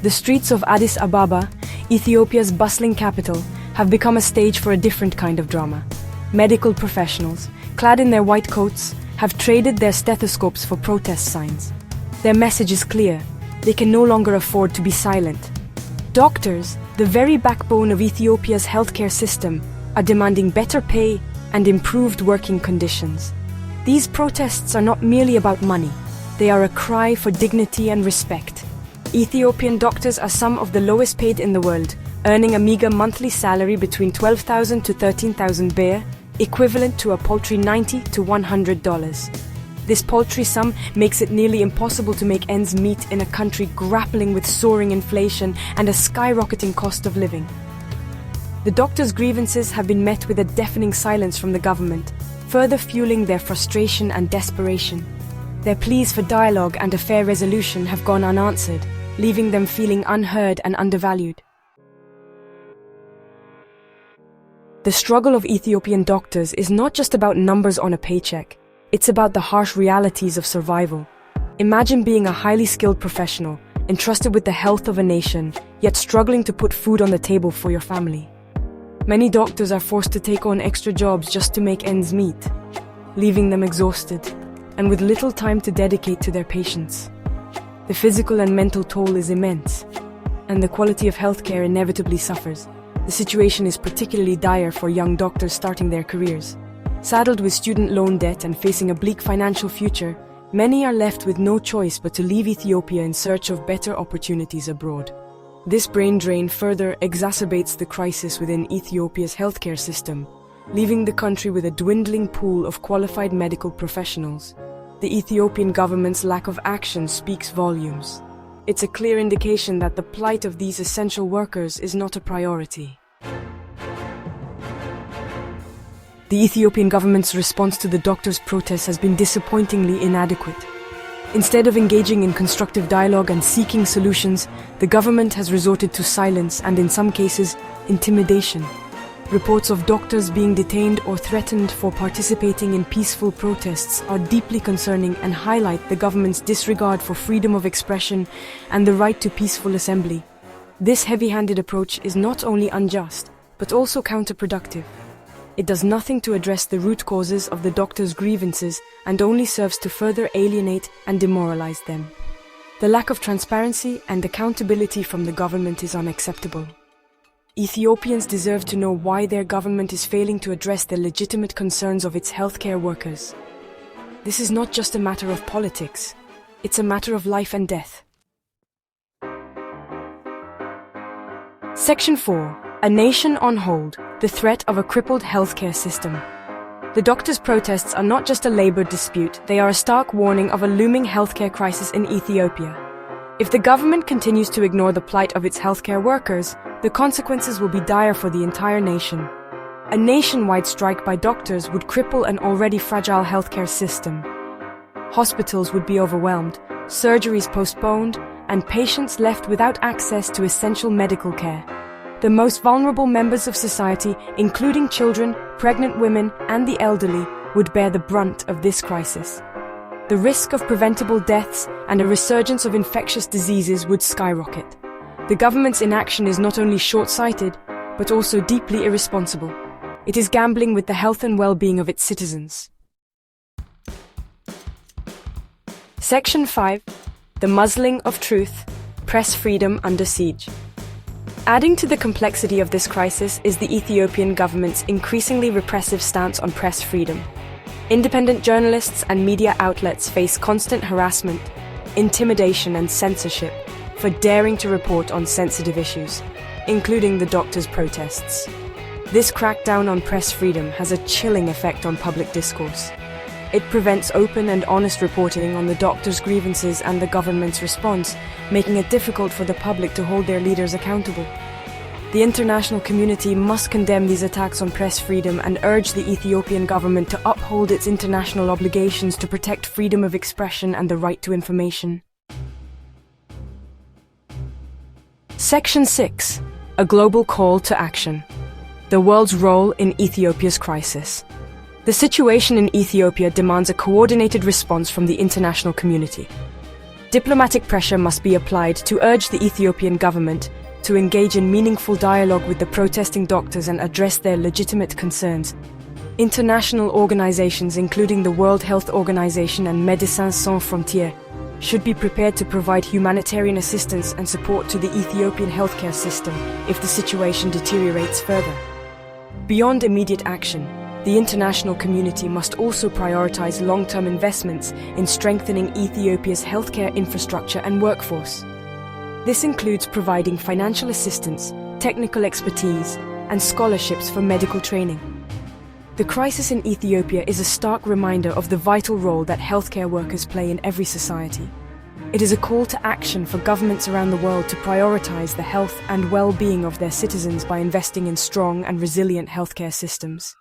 The streets of Addis Ababa, Ethiopia's bustling capital, have become a stage for a different kind of drama. Medical professionals, clad in their white coats, have traded their stethoscopes for protest signs. Their message is clear: they can no longer afford to be silent. Doctors, the very backbone of Ethiopia's healthcare system, are demanding better pay and improved working conditions. These protests are not merely about money. They are a cry for dignity and respect. Ethiopian doctors are some of the lowest paid in the world, earning a meager monthly salary between 12,000 to 13,000 birr, equivalent to a paltry $90 to $100. This paltry sum makes it nearly impossible to make ends meet in a country grappling with soaring inflation and a skyrocketing cost of living. The doctors' grievances have been met with a deafening silence from the government, further fueling their frustration and desperation. Their pleas for dialogue and a fair resolution have gone unanswered, leaving them feeling unheard and undervalued. The struggle of Ethiopian doctors is not just about numbers on a paycheck. It's about the harsh realities of survival. Imagine being a highly skilled professional, entrusted with the health of a nation, yet struggling to put food on the table for your family. Many doctors are forced to take on extra jobs just to make ends meet, leaving them exhausted and with little time to dedicate to their patients. The physical and mental toll is immense, and the quality of healthcare inevitably suffers. The situation is particularly dire for young doctors starting their careers. Saddled with student loan debt and facing a bleak financial future, many are left with no choice but to leave Ethiopia in search of better opportunities abroad. This brain drain further exacerbates the crisis within Ethiopia's healthcare system, leaving the country with a dwindling pool of qualified medical professionals. The Ethiopian government's lack of action speaks volumes. It's a clear indication that the plight of these essential workers is not a priority. The Ethiopian government's response to the doctors' protests has been disappointingly inadequate. Instead of engaging in constructive dialogue and seeking solutions, the government has resorted to silence and, in some cases, intimidation. Reports of doctors being detained or threatened for participating in peaceful protests are deeply concerning and highlight the government's disregard for freedom of expression and the right to peaceful assembly. This heavy-handed approach is not only unjust, but also counterproductive. It does nothing to address the root causes of the doctors' grievances and only serves to further alienate and demoralize them. The lack of transparency and accountability from the government is unacceptable. Ethiopians deserve to know why their government is failing to address the legitimate concerns of its healthcare workers. This is not just a matter of politics, it's a matter of life and death. Section 4. A nation on hold, the threat of a crippled healthcare system. The doctors' protests are not just a labor dispute, they are a stark warning of a looming healthcare crisis in Ethiopia. If the government continues to ignore the plight of its healthcare workers, the consequences will be dire for the entire nation. A nationwide strike by doctors would cripple an already fragile healthcare system. Hospitals would be overwhelmed, surgeries postponed, and patients left without access to essential medical care. The most vulnerable members of society, including children, pregnant women, and the elderly, would bear the brunt of this crisis. The risk of preventable deaths and a resurgence of infectious diseases would skyrocket. The government's inaction is not only short-sighted, but also deeply irresponsible. It is gambling with the health and well-being of its citizens. Section 5. The Muzzling of Truth, Press Freedom Under Siege. Adding to the complexity of this crisis is the Ethiopian government's increasingly repressive stance on press freedom. Independent journalists and media outlets face constant harassment, intimidation, and censorship for daring to report on sensitive issues, including the doctors' protests. This crackdown on press freedom has a chilling effect on public discourse. It prevents open and honest reporting on the doctors' grievances and the government's response, making it difficult for the public to hold their leaders accountable. The international community must condemn these attacks on press freedom and urge the Ethiopian government to uphold its international obligations to protect freedom of expression and the right to information. Section 6. A global call to action. The world's role in Ethiopia's crisis. The situation in Ethiopia demands a coordinated response from the international community. Diplomatic pressure must be applied to urge the Ethiopian government to engage in meaningful dialogue with the protesting doctors and address their legitimate concerns. International organizations, including the World Health Organization and Médecins Sans Frontières, should be prepared to provide humanitarian assistance and support to the Ethiopian healthcare system if the situation deteriorates further. Beyond immediate action, the international community must also prioritize long-term investments in strengthening Ethiopia's healthcare infrastructure and workforce. This includes providing financial assistance, technical expertise, and scholarships for medical training. The crisis in Ethiopia is a stark reminder of the vital role that healthcare workers play in every society. It is a call to action for governments around the world to prioritize the health and well-being of their citizens by investing in strong and resilient healthcare systems.